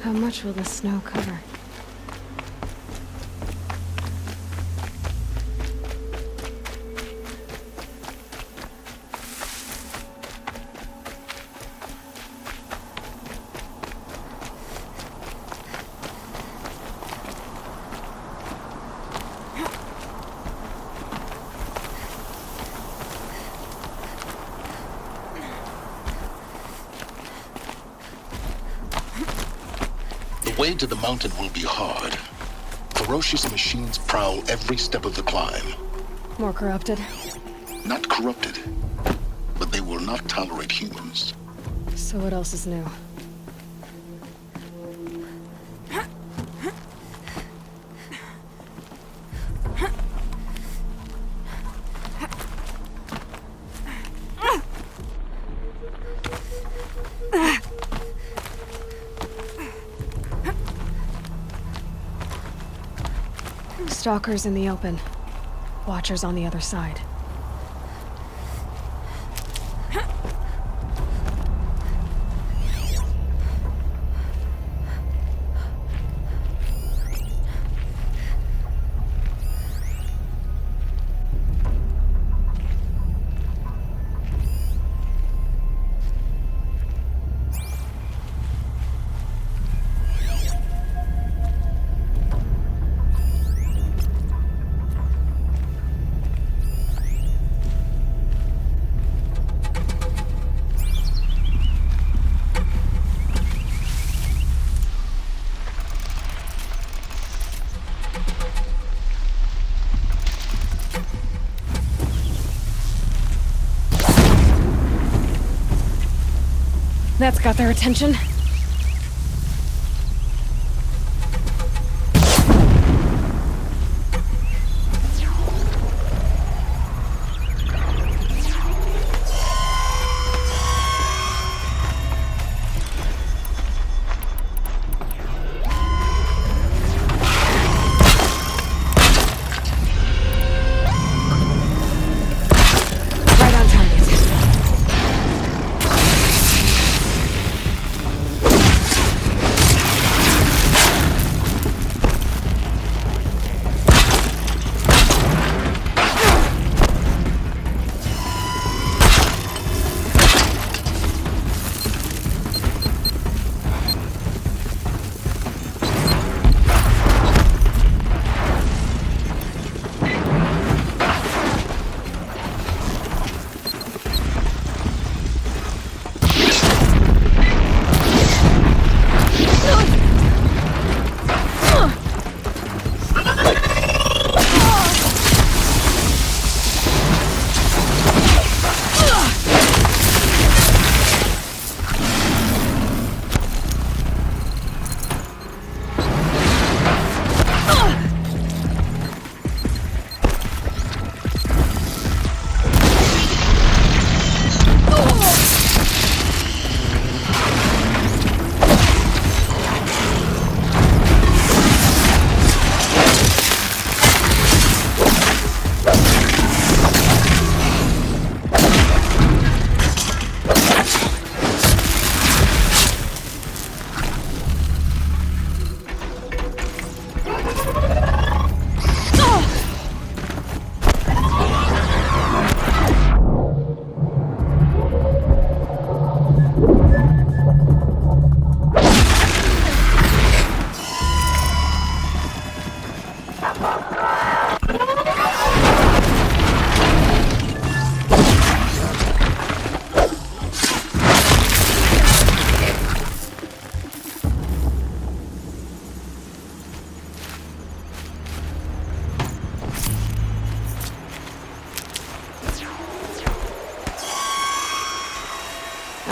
How much will the snow cover? The way to the mountain will be hard. Ferocious machines prowl every step of the climb. More corrupted? Not corrupted, but they will not tolerate humans. So what else is new? Stalkers in the open. Watchers on the other side. That's got their attention. Right on target.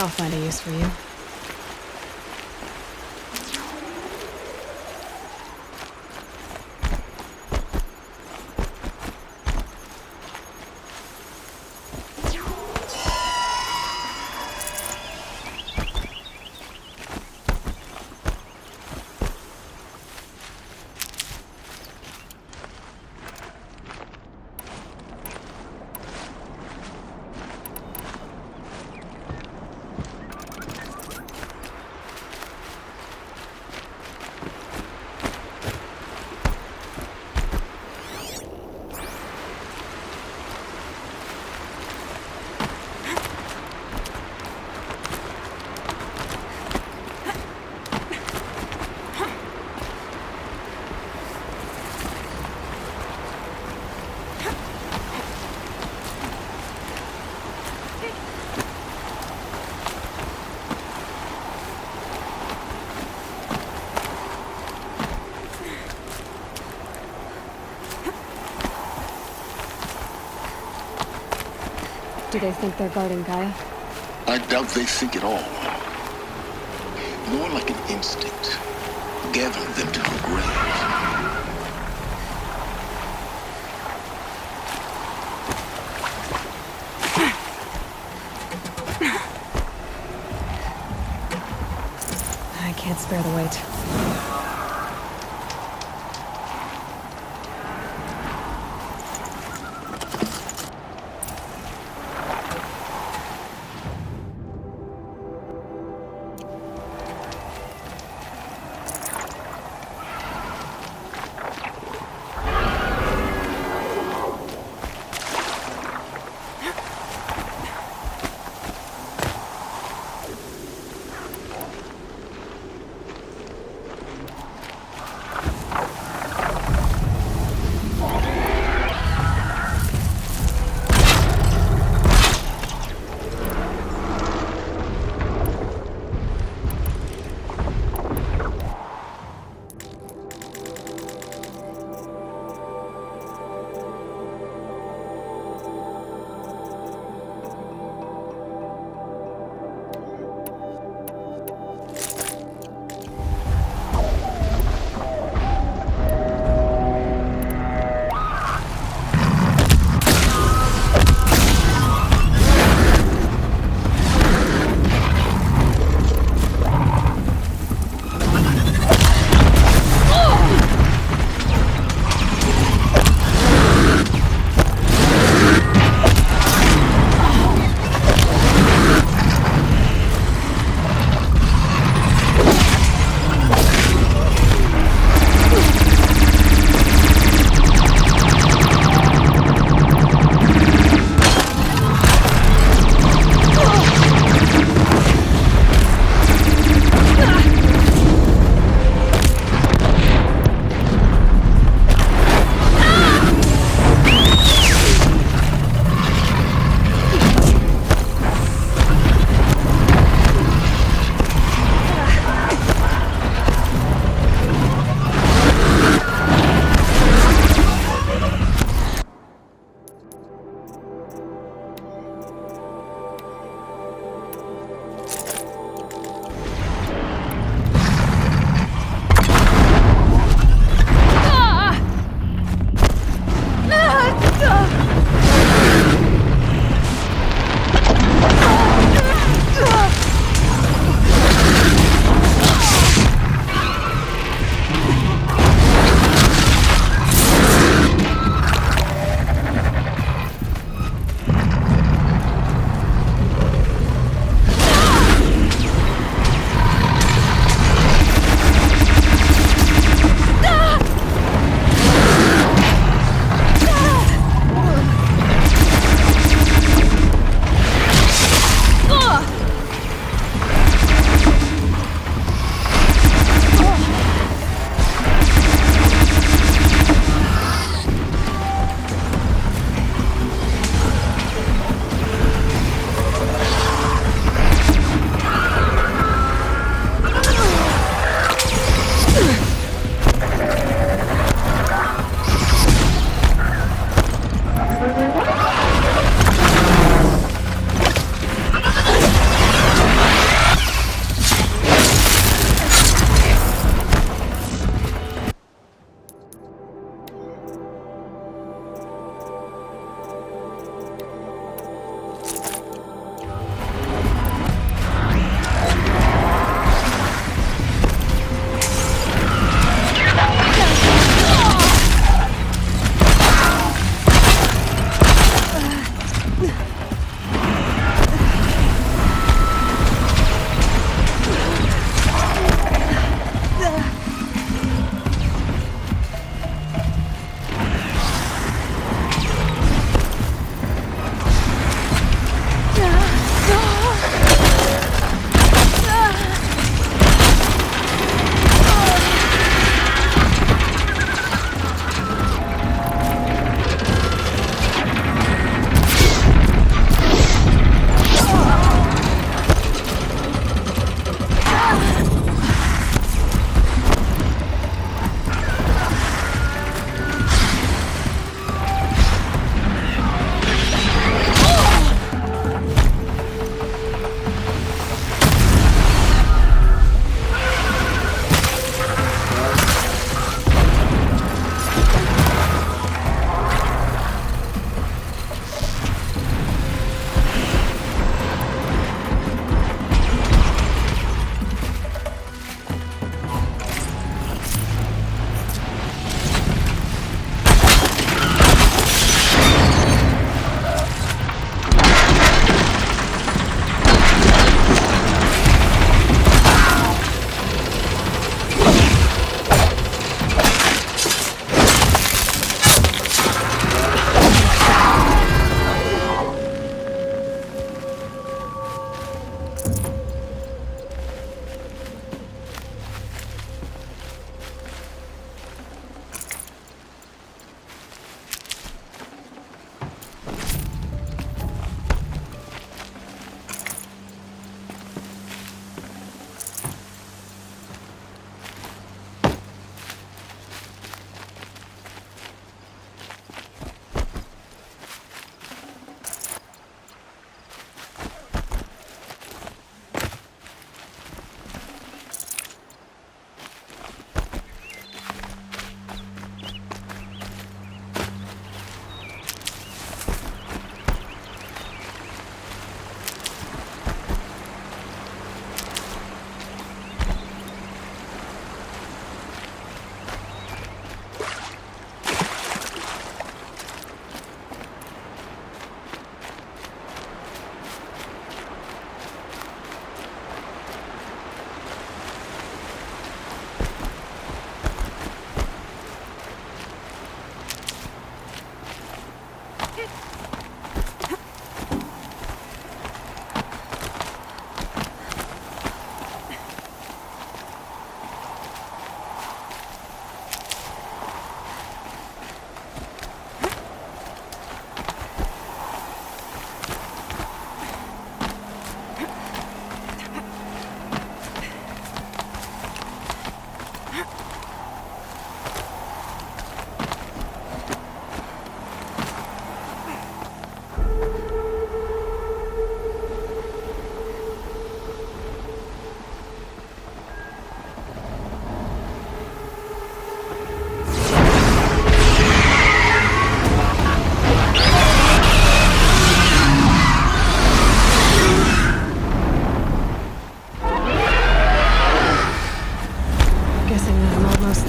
I'll find a use for you. Do they think they're guarding Gaia? I doubt they think at all. More like an instinct, gathering them to her grave. I can't spare the weight.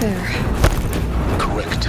there. Correct.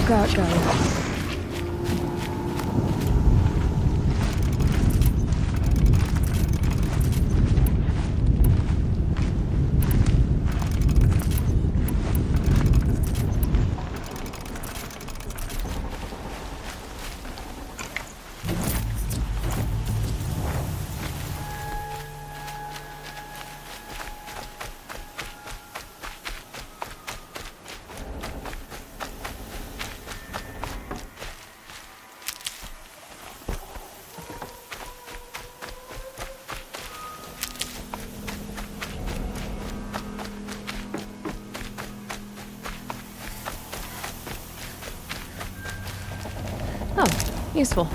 Got GAIA. Oh, useful.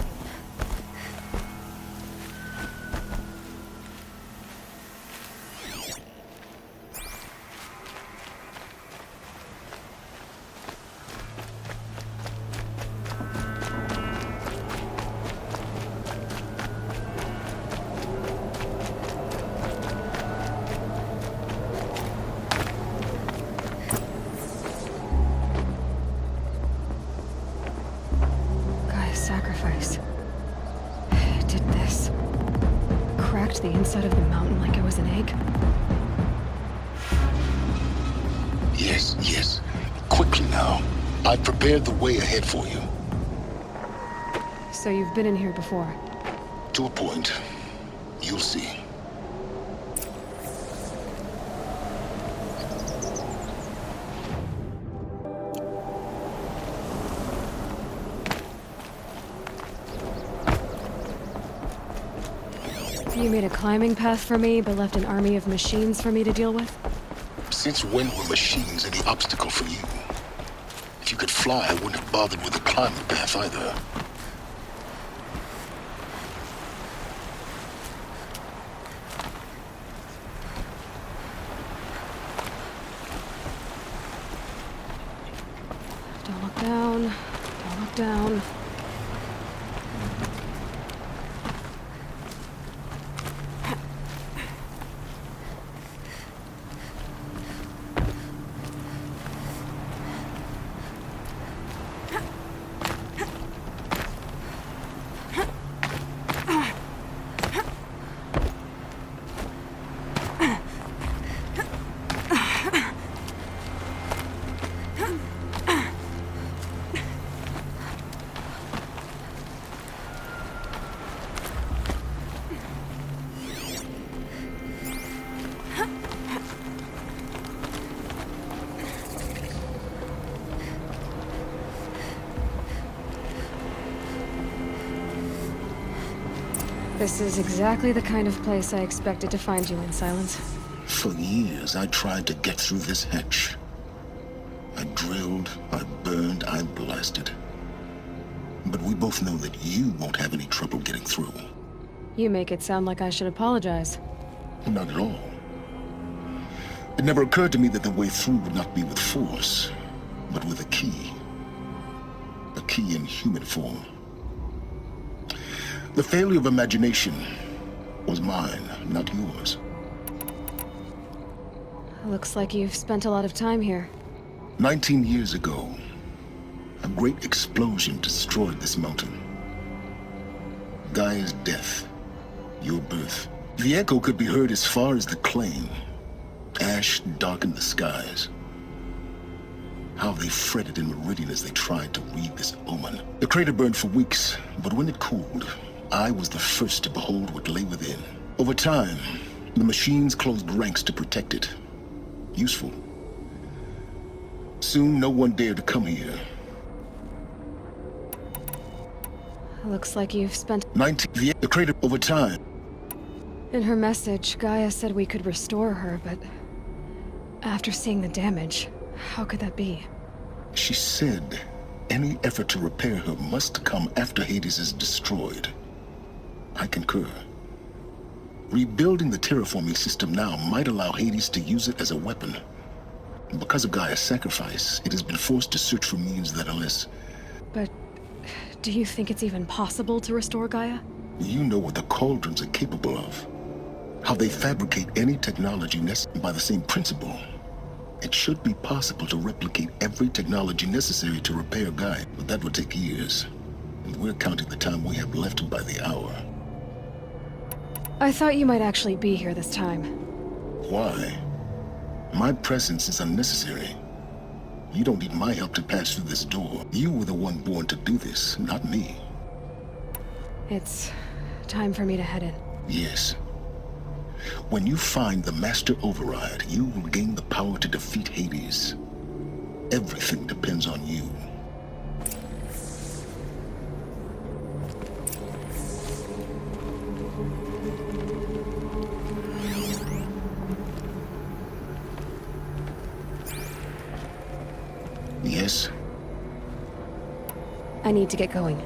Sacrifice. It did this. Cracked the inside of the mountain like it was an egg. Yes, yes. Quickly now. I've prepared the way ahead for you. So you've been in here before? To a point. You'll see. You made a climbing path for me, but left an army of machines for me to deal with? Since when were machines any obstacle for you? If you could fly, I wouldn't have bothered with the climate path either. Don't look down. Don't look down. This is exactly the kind of place I expected to find you in, Silence. For years, I tried to get through this hatch. I drilled, I burned, I blasted. But we both know that you won't have any trouble getting through. You make it sound like I should apologize. Not at all. It never occurred to me that the way through would not be with force, but with a key. A key in human form. The failure of imagination was mine, not yours. Looks like you've spent a lot of time here. 19 years ago, a great explosion destroyed this mountain. GAIA's death, your birth. The echo could be heard as far as the claim. Ash darkened the skies. How they fretted in meridian as they tried to read this omen. The crater burned for weeks, but when it cooled, I was the first to behold what lay within. Over time, the machines closed ranks to protect it. Useful. Soon, no one dared to come here. Looks like you've spent... The crater over time. In her message, Gaia said we could restore her, but... after seeing the damage, how could that be? She said any effort to repair her must come after Hades is destroyed. I concur. Rebuilding the terraforming system now might allow Hades to use it as a weapon. Because of Gaia's sacrifice, it has been forced to search for means that are less... But... do you think it's even possible to restore Gaia? You know what the cauldrons are capable of. How they fabricate any technology necessary by the same principle. It should be possible to replicate every technology necessary to repair Gaia, but that would take years. And we're counting the time we have left by the hour. I thought you might actually be here this time. Why? My presence is unnecessary. You don't need my help to pass through this door. You were the one born to do this, not me. It's time for me to head in. Yes. When you find the Master Override, you will gain the power to defeat Hades. Everything depends on you. Yes? I need to get going.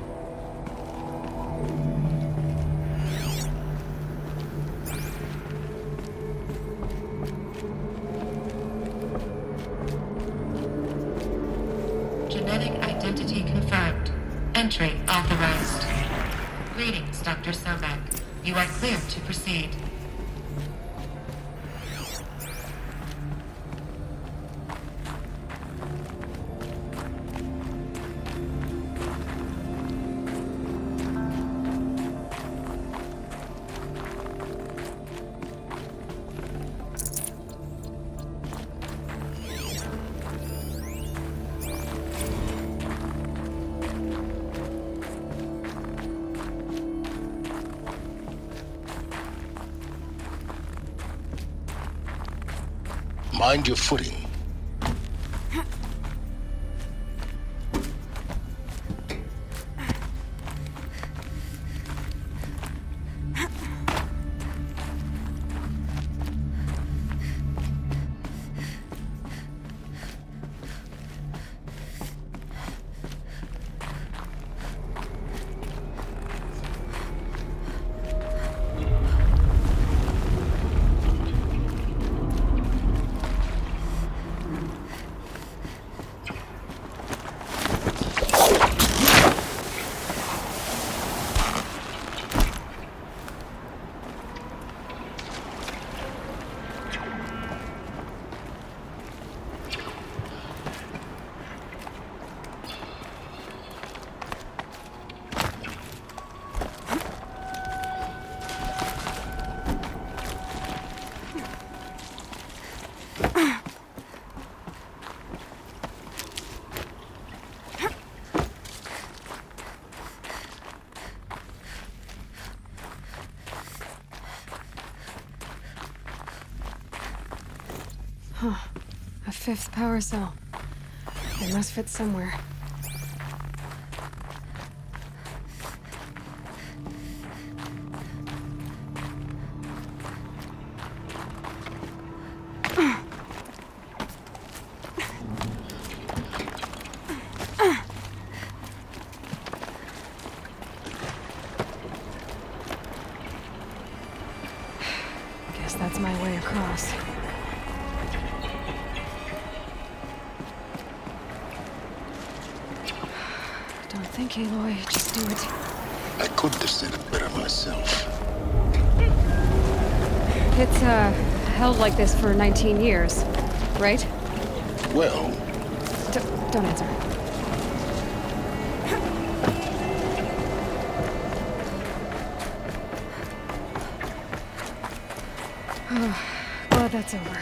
Genetic identity confirmed. Entry authorized. Greetings, Dr. Sobek. You are clear to proceed. Mind your footing. fifth power cell. It must fit somewhere. Guess that's my way across. Don't think, Aloy. Just do it. I couldn't have said it better myself. It's, held like this for 19 years, right? Well, Don't answer. Glad that's over.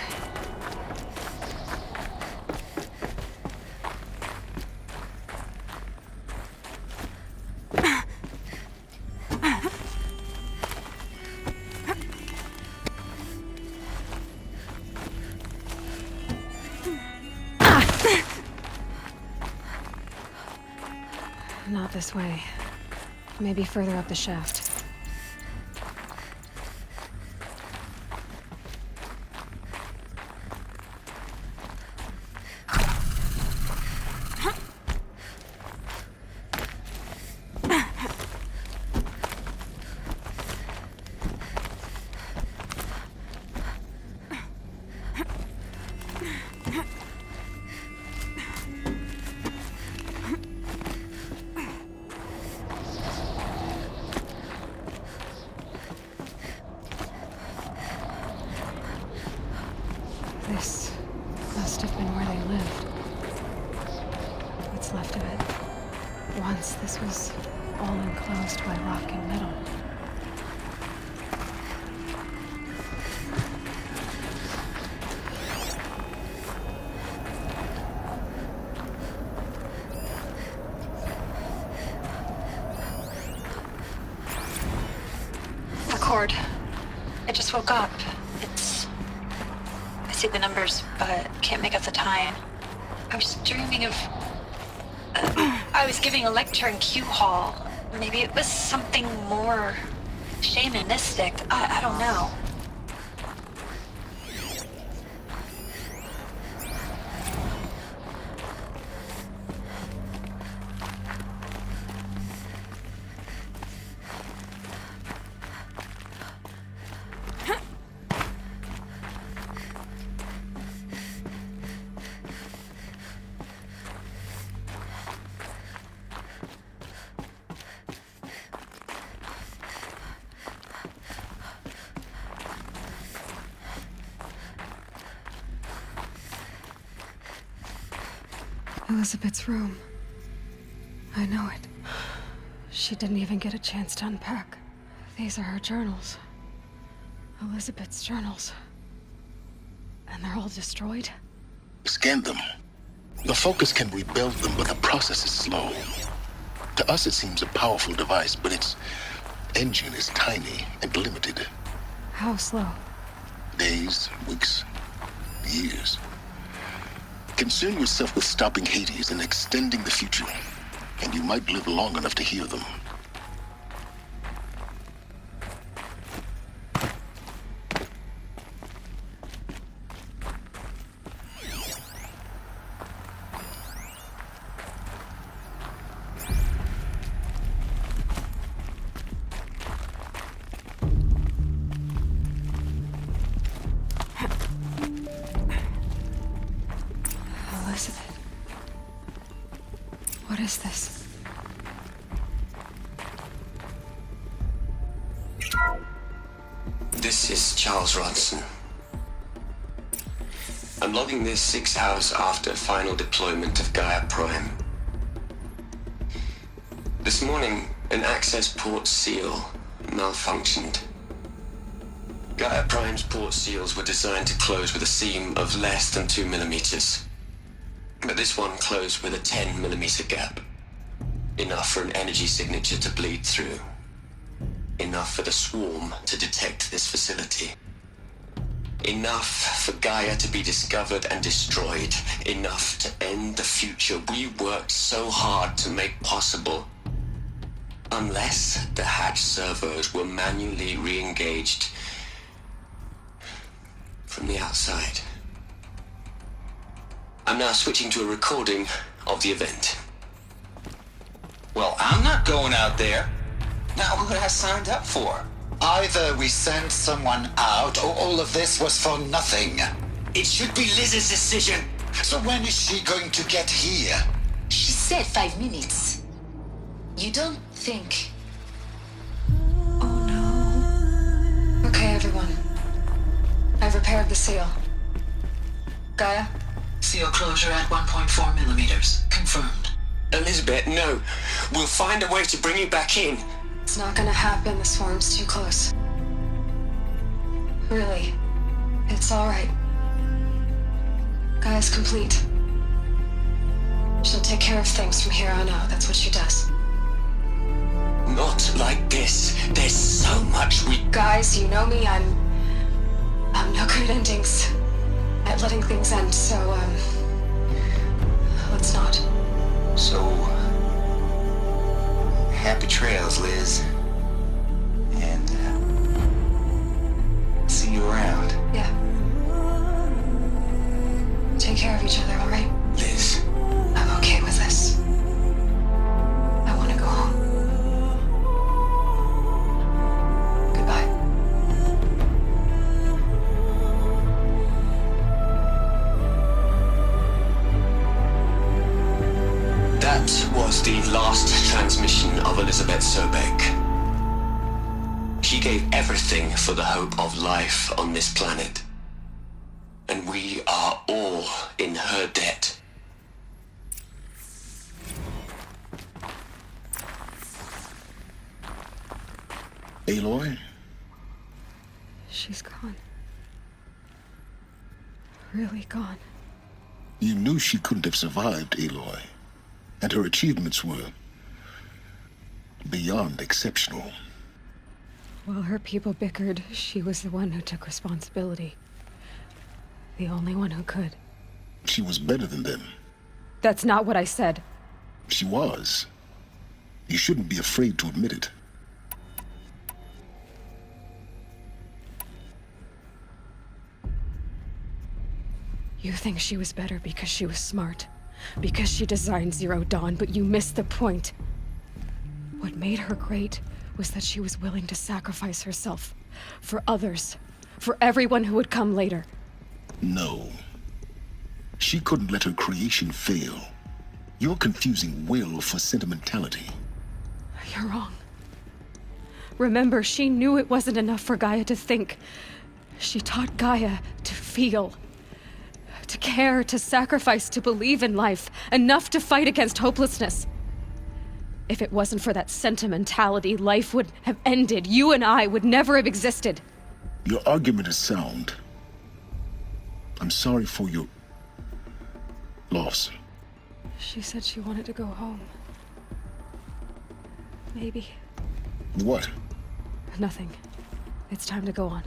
Not this way. Maybe further up the shaft. This must have been where they lived. What's left of it. Once this was all enclosed by rock and metal. Record. I just woke up. I see the numbers, but can't make out the time. I was dreaming of... I was giving a lecture in Q Hall. Maybe it was something more shamanistic. I don't know. Elizabeth's room. I know it. She didn't even get a chance to unpack. These are her journals. Elizabeth's journals. And they're all destroyed? scan them. The Focus can rebuild them, but the process is slow. To us, it seems a powerful device, but its engine is tiny and limited. How slow? Days, weeks, years. Concern yourself with stopping Hades and extending the future, and you might live long enough to hear them. Elizabeth. What is this? This is Charles Ronson. I'm logging this 6 hours after final deployment of GAIA Prime. This morning, an access port seal malfunctioned. GAIA Prime's port seals were designed to close with a seam of less than 2 millimeters. But this one closed with a 10 millimeter gap. Enough for an energy signature to bleed through. Enough for the swarm to detect this facility. Enough for Gaia to be discovered and destroyed. Enough to end the future we worked so hard to make possible. Unless the hatch servos were manually re-engaged from the outside. I'm now switching to a recording of the event. Well, I'm not going out there. Not what I signed up for. Either we sent someone out, or all of this was for nothing. It should be Liz's decision. So when is she going to get here? She said 5 minutes. You don't think... Oh no. Okay, everyone. I've repaired the seal. Gaia? Seal closure at 1.4 millimeters. Confirmed. Elizabeth, no. We'll find a way to bring you back in. It's not gonna happen. The swarm's too close. Really. It's alright. Gaia's complete. She'll take care of things from here on out. That's what she does. Not like this. There's so much we... Guys, you know me. I'm no good at endings. At letting things end, so, let's not. So, happy trails, Liz. And, see you around. Yeah. Take care of each other, alright? Liz. I'm okay with this. I want to go home. Goodbye. That was the last transmission of Elizabeth Sobek. She gave everything for the hope of life on this planet. And we are all in her debt. Aloy? She's gone. Really gone. You knew she couldn't have survived, Aloy. And her achievements were beyond exceptional. While her people bickered, she was the one who took responsibility. The only one who could. She was better than them. That's not what I said. She was. You shouldn't be afraid to admit it. You think she was better because she was smart. Because she designed Zero Dawn, but you missed the point. What made her great was that she was willing to sacrifice herself. For others. For everyone who would come later. No. She couldn't let her creation fail. You're confusing will for sentimentality. You're wrong. Remember, she knew it wasn't enough for Gaia to think. She taught Gaia to feel. To care, to sacrifice, to believe in life. Enough to fight against hopelessness. If it wasn't for that sentimentality, life would have ended. You and I would never have existed. Your argument is sound. I'm sorry for your loss. She said she wanted to go home. Maybe. What? Nothing. It's time to go on.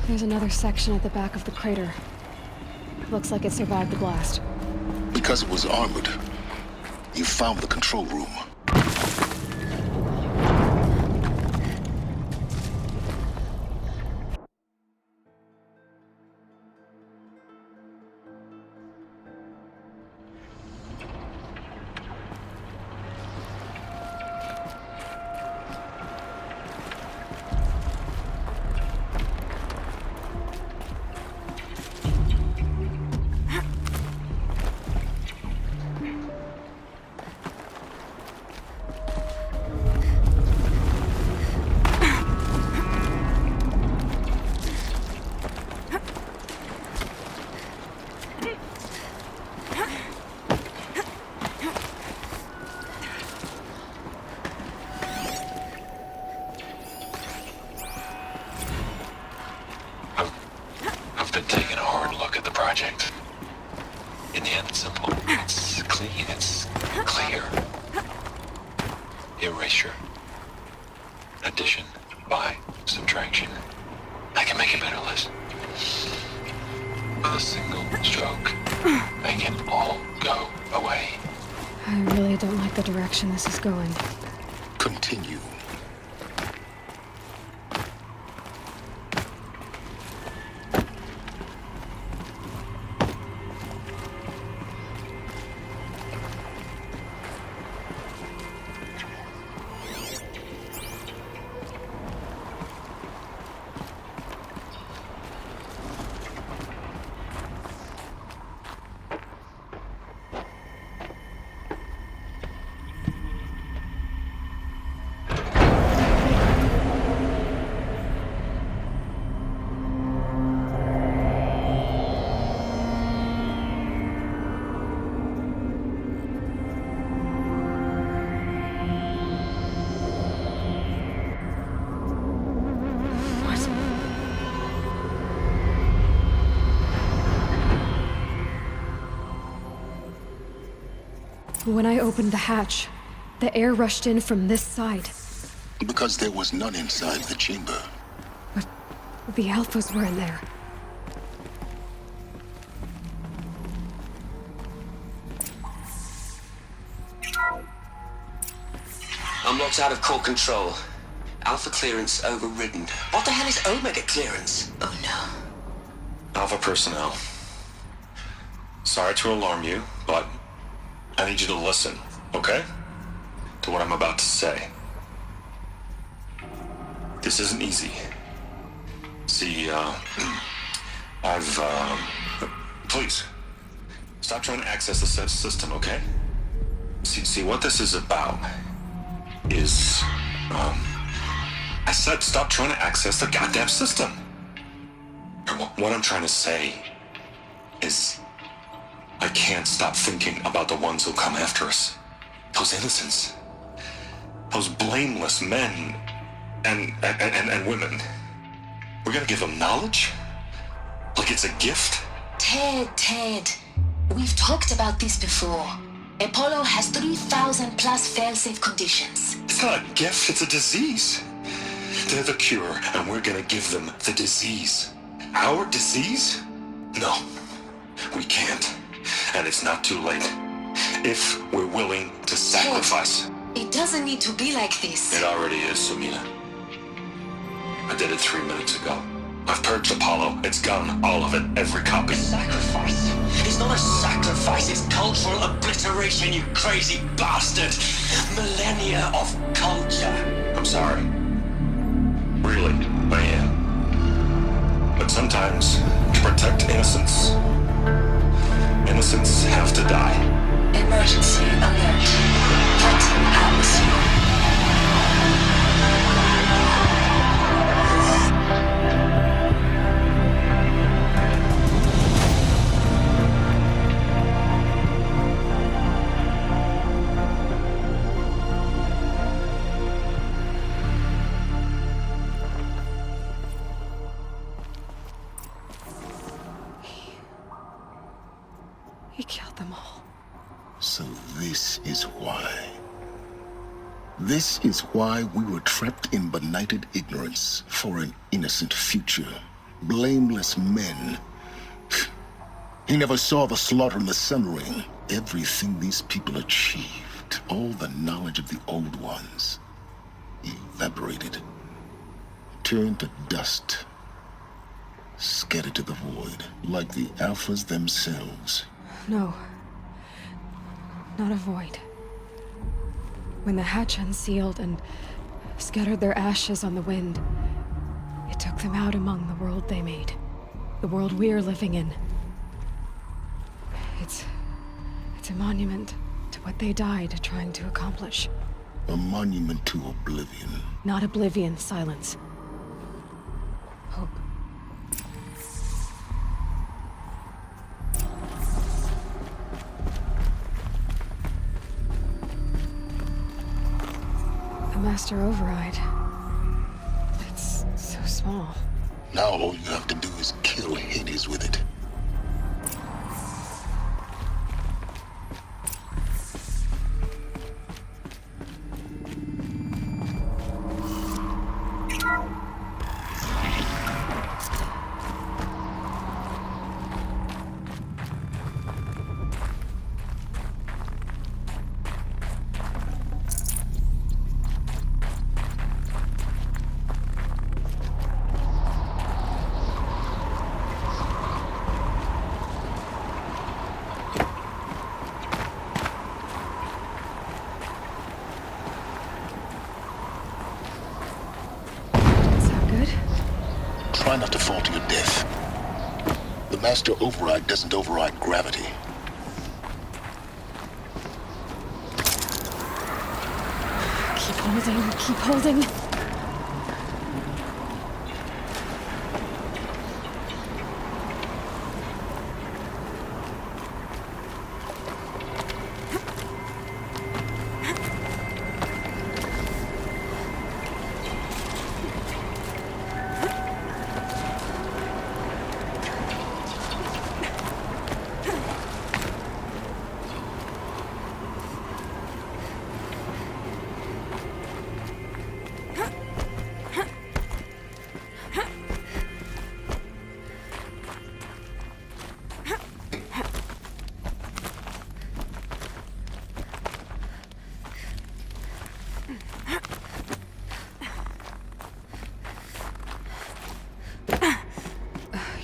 There's another section at the back of the crater. Looks like it survived the blast. Because it was armored. You found the control room. I've been taking a hard look at the project. In the end, it's simple. It's clean. It's clear. Erasure. Addition. By. Subtraction. I can make a better list. With a single stroke, make it all go away. I really don't like the direction this is going. Continue. When I opened the hatch, the air rushed in from this side. Because there was none inside the chamber. But the Alphas were in there. I'm locked out of core control. Alpha clearance overridden. What the hell is Omega clearance? Oh no. Alpha personnel. Sorry to alarm you, but I need you to listen, okay? To what I'm about to say. This isn't easy. See, please, stop trying to access the system, okay? See, what this is about is, I said stop trying to access the goddamn system. What I'm trying to say is, I can't stop thinking about the ones who come after us. Those innocents. Those blameless men and women. We're gonna give them knowledge? Like it's a gift? Ted. We've talked about this before. Apollo has 3,000 plus fail-safe conditions. It's not a gift, it's a disease. They're the cure, and we're gonna give them the disease. Our disease? No, we can't. And it's not too late. If we're willing to sacrifice. Ted, it doesn't need to be like this. It already is, Sumina. I did it 3 minutes ago. I've purged Apollo. It's gone. All of it. Every copy. Sacrifice? It's not a sacrifice, it's cultural obliteration, you crazy bastard! Millennia of culture! I'm sorry. Really, I am. But sometimes, to protect innocence, innocents have to die. Emergency alert. Fighting atmosphere. He killed them all. So this is why. This is why we were trapped in benighted ignorance for an innocent future. Blameless men. He never saw the slaughter in the Sun Ring. Everything these people achieved, all the knowledge of the old ones, evaporated, turned to dust, scattered to the void, like the Alphas themselves. No. Not a void. When the hatch unsealed and scattered their ashes on the wind, it took them out among the world they made. The world we're living in. It's a monument to what they died trying to accomplish. A monument to oblivion. Not oblivion, silence. Hope. The Master Override. It's so small. Now all you have to do is kill Hades with it. Try not to fall to your death. The Master Override doesn't override gravity. Keep holding, keep holding.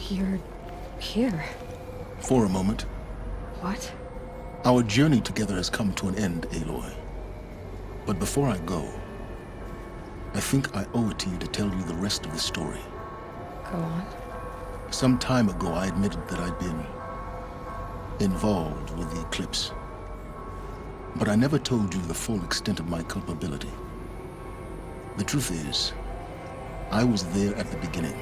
You're here. For a moment. What? Our journey together has come to an end, Aloy. But before I go, I think I owe it to you to tell you the rest of the story. Go on. Some time ago, I admitted that I'd been involved with the eclipse. But I never told you the full extent of my culpability. The truth is, I was there at the beginning.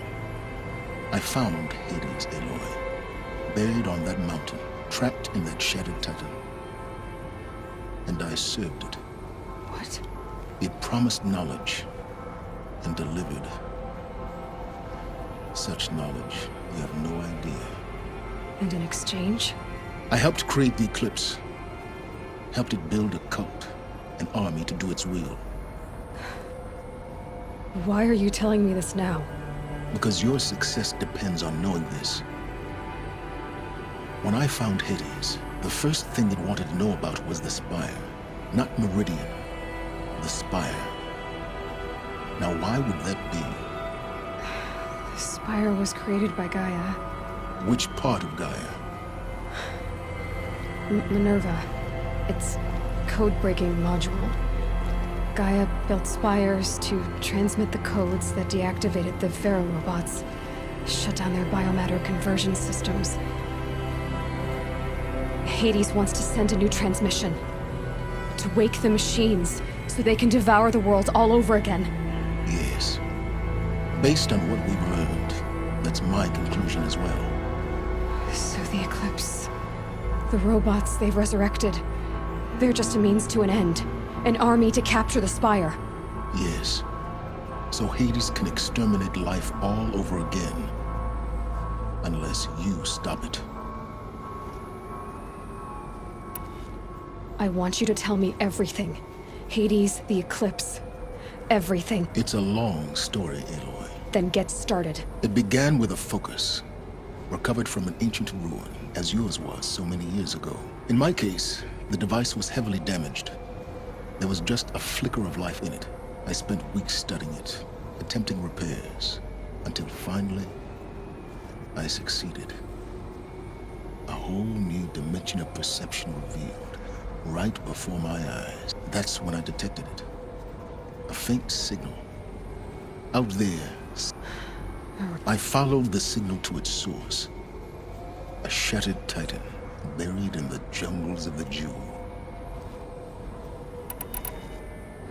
I found Hades, Aloy, buried on that mountain, trapped in that shattered titan. And I served it. What? It promised knowledge and delivered such knowledge you have no idea. And in exchange? I helped create the eclipse, helped it build a cult, an army to do its will. Why are you telling me this now? Because your success depends on knowing this. When I found Hades, the first thing it wanted to know about was the Spire. Not Meridian, the Spire. Now why would that be? The Spire was created by Gaia. Which part of Gaia? Minerva. It's code-breaking module. Gaia built spires to transmit the codes that deactivated the Pharaoh robots, shut down their biomatter conversion systems. Hades wants to send a new transmission. To wake the machines, so they can devour the world all over again. Yes. Based on what we've learned, that's my conclusion as well. So the Eclipse... the robots they've resurrected, they're just a means to an end. An army to capture the Spire. Yes. So Hades can exterminate life all over again. Unless you stop it. I want you to tell me everything. Hades, the Eclipse. Everything. It's a long story, Aloy. Then get started. It began with a focus, recovered from an ancient ruin, as yours was so many years ago. In my case, the device was heavily damaged. There was just a flicker of life in it. I spent weeks studying it, attempting repairs, until finally, I succeeded. A whole new dimension of perception revealed, right before my eyes. That's when I detected it. A faint signal. Out there, I followed the signal to its source. A shattered titan, buried in the jungles of the Jewel.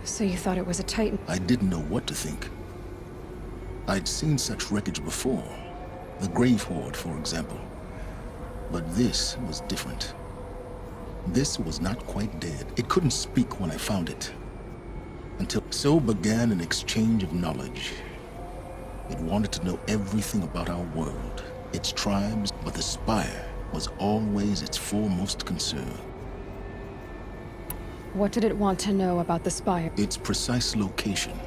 So you thought it was a Titan? I didn't know what to think. I'd seen such wreckage before. The Grave Horde, for example. But this was different. This was not quite dead. It couldn't speak when I found it. So began an exchange of knowledge. It wanted to know everything about our world, its tribes, but the Spire was always its foremost concern. What did it want to know about the Spire? Its precise location,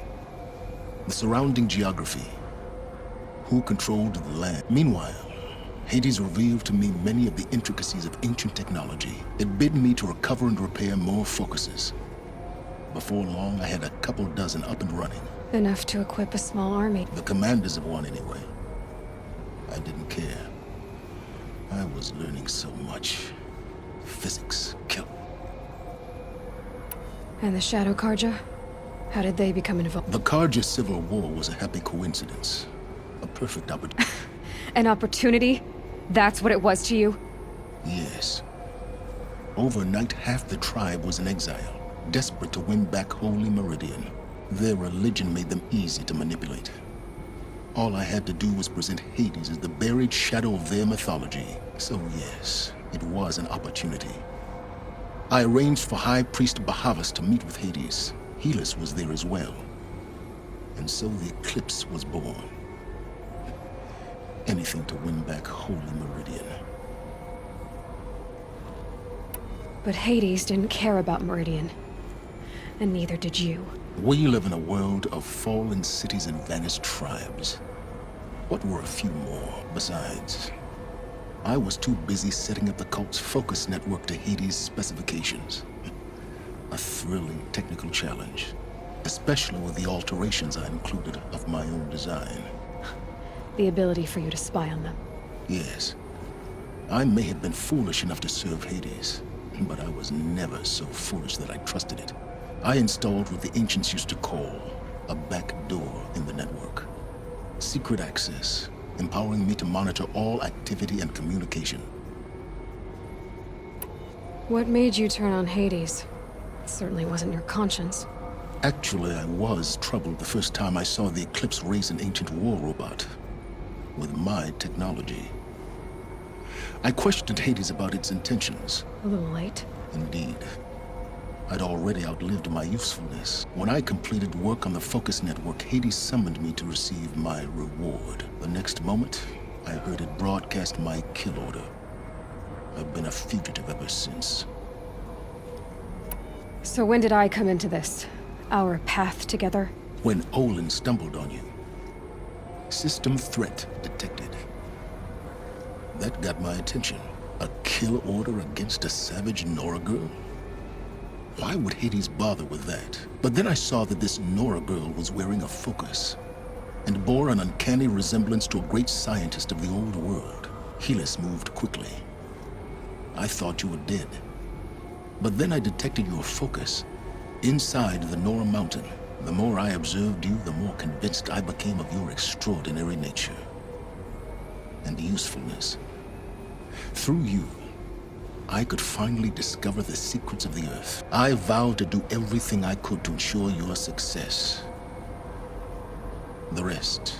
the surrounding geography, who controlled the land. Meanwhile, Hades revealed to me many of the intricacies of ancient technology. It bid me to recover and repair more focuses. Before long, I had a couple dozen up and running. Enough to equip a small army. The commanders of one, anyway. I didn't care. I was learning so much. Physics, And the Shadow Karja? How did they become involved? The Karja Civil War was a happy coincidence. A perfect opportunity. An opportunity? That's what it was to you? Yes. Overnight, half the tribe was in exile, desperate to win back Holy Meridian. Their religion made them easy to manipulate. All I had to do was present Hades as the buried shadow of their mythology. So yes, it was an opportunity. I arranged for High Priest Bahavas to meet with Hades. Helis was there as well. And so the eclipse was born. Anything to win back Holy Meridian. But Hades didn't care about Meridian. And neither did you. We live in a world of fallen cities and vanished tribes. What were a few more besides? I was too busy setting up the cult's focus network to Hades' specifications. A thrilling technical challenge, especially with the alterations I included of my own design. The ability for you to spy on them. Yes. I may have been foolish enough to serve Hades, but I was never so foolish that I trusted it. I installed what the ancients used to call a back door in the network. Secret access, empowering me to monitor all activity and communication. What made you turn on Hades? It certainly wasn't your conscience. Actually, I was troubled the first time I saw the Eclipse raise an ancient war robot with my technology. I questioned Hades about its intentions. A little late. Indeed. I'd already outlived my usefulness. When I completed work on the Focus Network, Hades summoned me to receive my reward. The next moment, I heard it broadcast my kill order. I've been a fugitive ever since. So when did I come into this? Our path together? When Olin stumbled on you. System threat detected. That got my attention. A kill order against a savage Nora girl? Why would Hades bother with that? But then I saw that this Nora girl was wearing a focus and bore an uncanny resemblance to a great scientist of the old world. Helis moved quickly. I thought you were dead. But then I detected your focus inside the Nora mountain. The more I observed you, the more convinced I became of your extraordinary nature and usefulness. Through you, I could finally discover the secrets of the Earth. I vowed to do everything I could to ensure your success. The rest.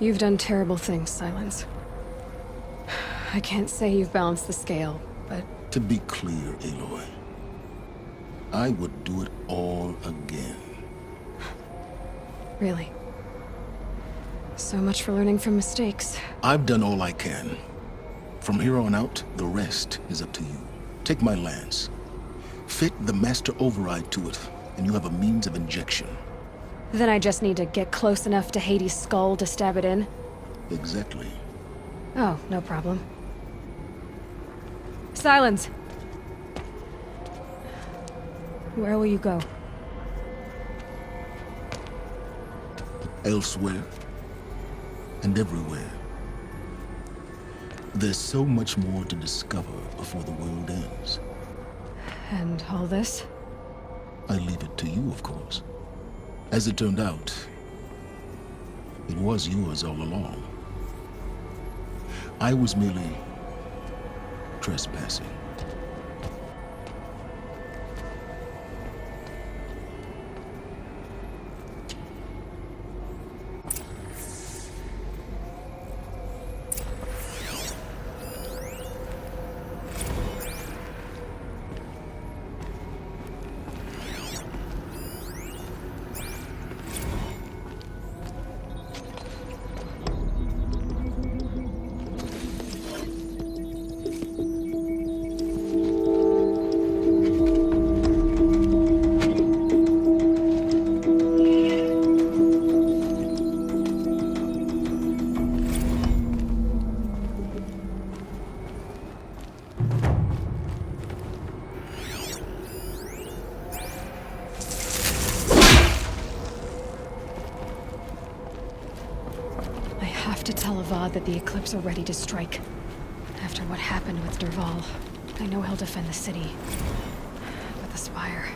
You've done terrible things, Silence. I can't say you've balanced the scale, but... To be clear, Aloy, I would do it all again. Really? So much for learning from mistakes. I've done all I can. From here on out, the rest is up to you. Take my lance. Fit the master override to it, and you have a means of injection. Then I just need to get close enough to Hades' skull to stab it in? Exactly. Oh, no problem. Silence! Where will you go? Elsewhere. And everywhere. There's so much more to discover before the world ends. And all this? I leave it to you, of course. As it turned out, it was yours all along. I was merely trespassing. That the Eclipse are ready to strike. After what happened with Dervahl, I know he'll defend the city. But the Spire...